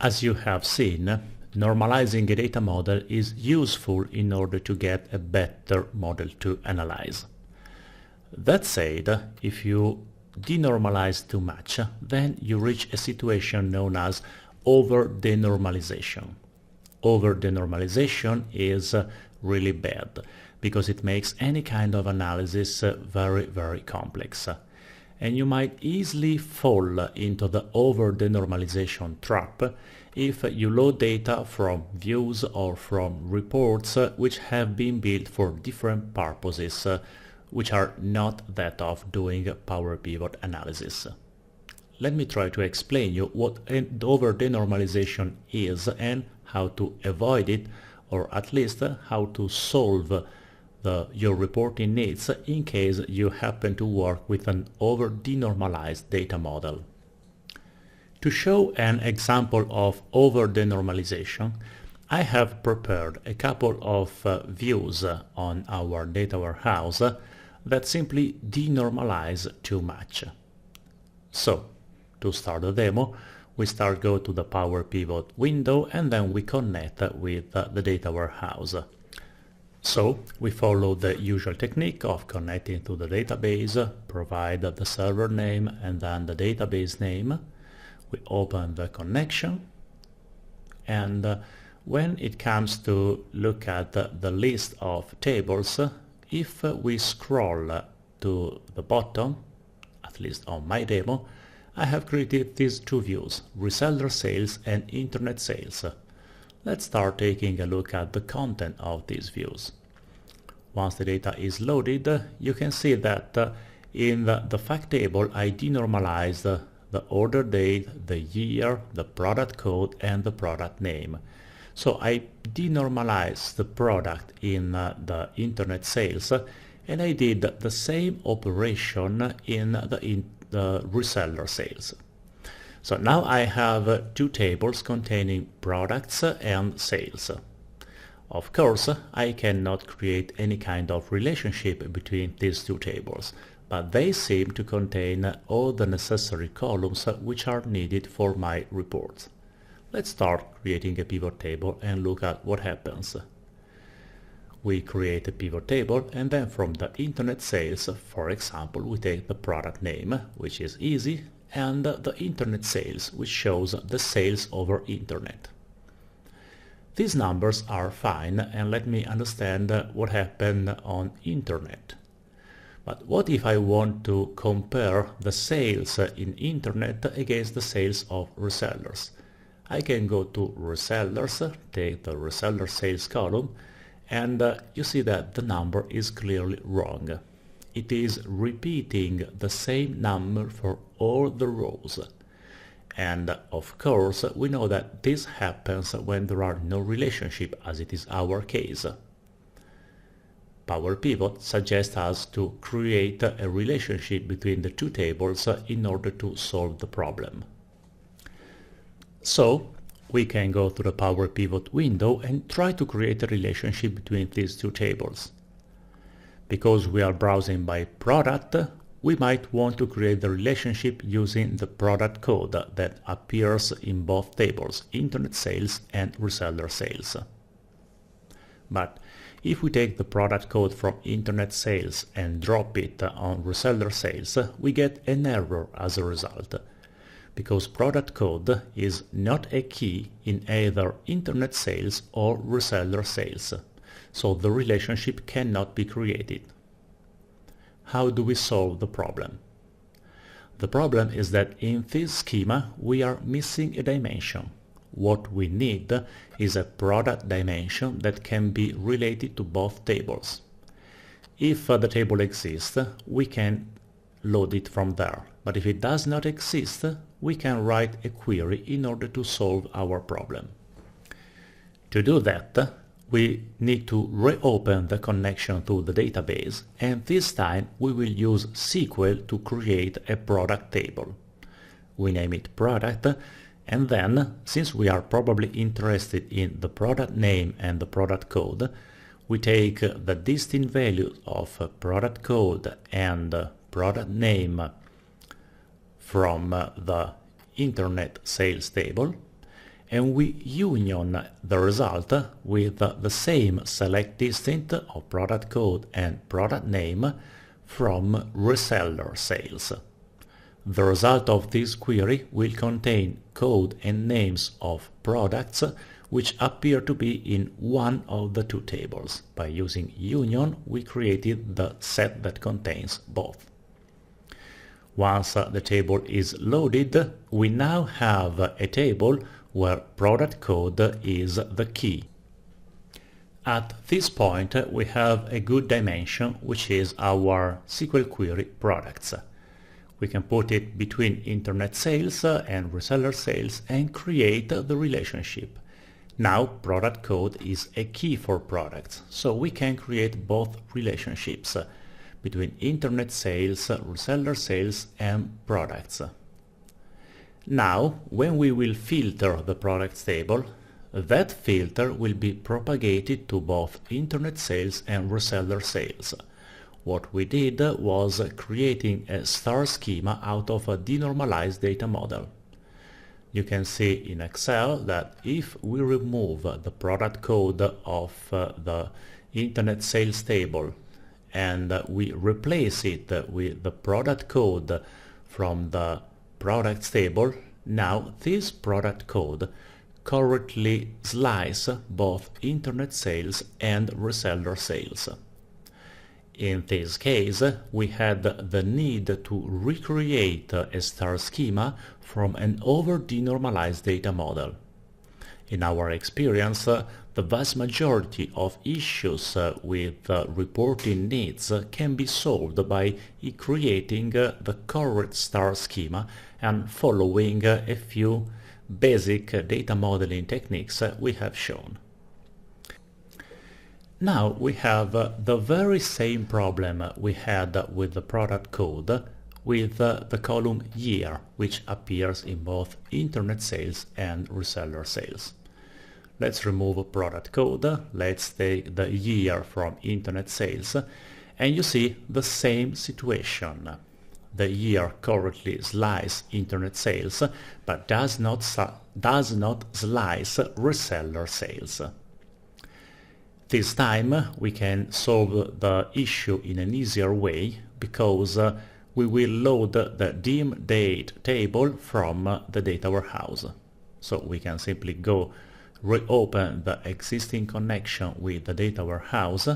As you have seen, normalizing a data model is useful in order to get a better model to analyze. That said, if you denormalize too much, then you reach a situation known as over denormalization. Over denormalization is really bad because it makes any kind of analysis very, very complex. And you might easily fall into the over denormalization trap if you load data from views or from reports which have been built for different purposes, which are not that of doing Power Pivot analysis. Let me try to explain you what an over denormalization is and how to avoid it, or at least how to solve your reporting needs in case you happen to work with an over denormalized data model. To show an example of over denormalization, I have prepared a couple of views on our data warehouse that simply denormalize too much. So, to start the demo, we go to the Power Pivot window and then we connect with the data warehouse. So, we follow the usual technique of connecting to the database, provide the server name and then the database name. We open the connection, and when it comes to look at the list of tables, if we scroll to the bottom, at least on my demo, I have created these two views, reseller sales and internet sales. Let's start taking a look at the content of these views. Once the data is loaded, you can see that in the fact table I denormalized the order date, the year, the product code and the product name. So I denormalized the product in the internet sales, and I did the same operation in the reseller sales. So now I have two tables containing products and sales. Of course, I cannot create any kind of relationship between these two tables, but they seem to contain all the necessary columns which are needed for my reports. Let's start creating a pivot table and look at what happens. We create a pivot table and then from the internet sales, for example, we take the product name, which is easy, and the internet sales, which shows the sales over internet. These numbers are fine, and let me understand what happened on internet. But what if I want to compare the sales in internet against the sales of resellers? I can go to resellers, take the reseller sales column, and you see that the number is clearly wrong. It is repeating the same number for all the rows. And of course, we know that this happens when there are no relationship, as it is our case. Power Pivot suggests us to create a relationship between the two tables in order to solve the problem. So, we can go to the Power Pivot window and try to create a relationship between these two tables. Because we are browsing by product, we might want to create the relationship using the product code that appears in both tables, internet sales and reseller sales. But if we take the product code from internet sales and drop it on reseller sales, we get an error as a result, because product code is not a key in either internet sales or reseller sales, so the relationship cannot be created. How do we solve the problem? The problem is that in this schema we are missing a dimension. What we need is a product dimension that can be related to both tables. If the table exists, we can load it from there, but if it does not exist, we can write a query in order to solve our problem. To do that, we need to reopen the connection to the database, and this time we will use SQL to create a product table. We name it product, and then, since we are probably interested in the product name and the product code, we take the distinct values of product code and product name from the internet sales table, and we union the result with the same select distinct of product code and product name from reseller sales. The result of this query will contain code and names of products which appear to be in one of the two tables. By using union, we created the set that contains both. Once the table is loaded, we now have a table where product code is the key. At this point, we have a good dimension, which is our SQL query products. We can put it between internet sales and reseller sales and create the relationship. Now product code is a key for products, so we can create both relationships between internet sales, reseller sales and products. Now, when we will filter the products table, that filter will be propagated to both internet sales and reseller sales. What we did was creating a star schema out of a denormalized data model. You can see in Excel that if we remove the product code of the internet sales table and we replace it with the product code from the products table, now this product code correctly slices both internet sales and reseller sales. In this case, we had the need to recreate a star schema from an over denormalized data model. In our experience, the vast majority of issues with reporting needs can be solved by creating the correct star schema and following a few basic data modeling techniques we have shown. Now we have the very same problem we had with the product code with the column year, which appears in both internet sales and reseller sales. Let's remove product code, let's take the year from internet sales, and you see the same situation. The year correctly slices internet sales, but does not slice reseller sales. This time we can solve the issue in an easier way because we will load the dim date table from the data warehouse. So we can simply go reopen the existing connection with the data warehouse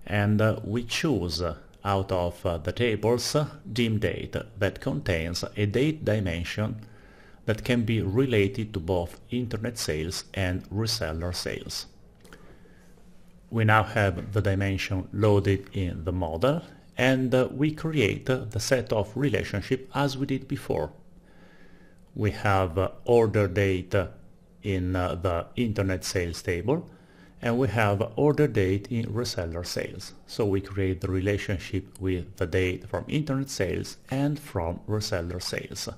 and we choose out of the tables dim date that contains a date dimension that can be related to both internet sales and reseller sales. We now have the dimension loaded in the model and we create the set of relationship as we did before. We have order date in the internet sales table and we have order date in reseller sales. So we create the relationship with the date from internet sales and from reseller sales.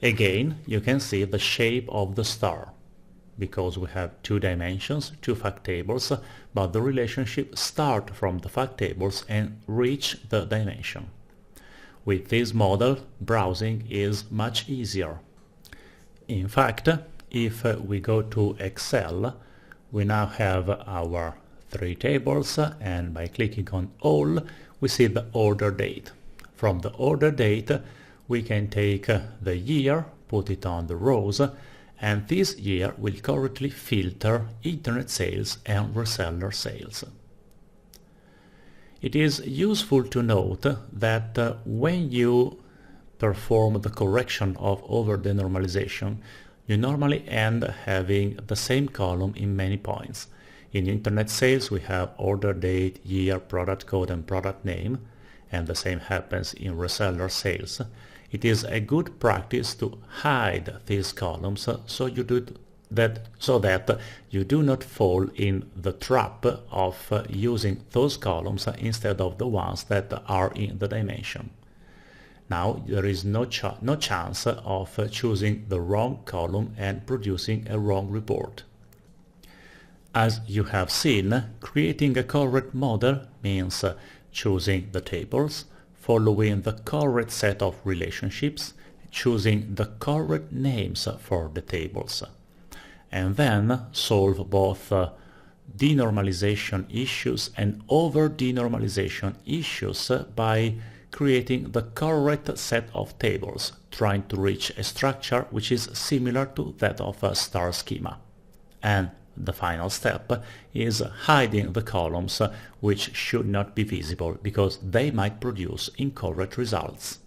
Again, you can see the shape of the star because we have two dimensions, two fact tables, but the relationship start from the fact tables and reach the dimension. With this model, browsing is much easier. In fact, if we go to Excel, we now have our three tables and by clicking on all, we see the order date. From the order date, we can take the year, put it on the rows, and this year will correctly filter internet sales and reseller sales. It is useful to note that when you perform the correction of over denormalization, you normally end having the same column in many points. In internet sales we have order date, year, product code and product name, and the same happens in reseller sales. It is a good practice to hide these columns so that you do not fall in the trap of using those columns instead of the ones that are in the dimension. Now there is no chance of choosing the wrong column and producing a wrong report. As you have seen, creating a correct model means choosing the tables, following the correct set of relationships, choosing the correct names for the tables. and then solve both denormalization issues and over denormalization issues by creating the correct set of tables, trying to reach a structure which is similar to that of a star schema. And the final step is hiding the columns which should not be visible because they might produce incorrect results.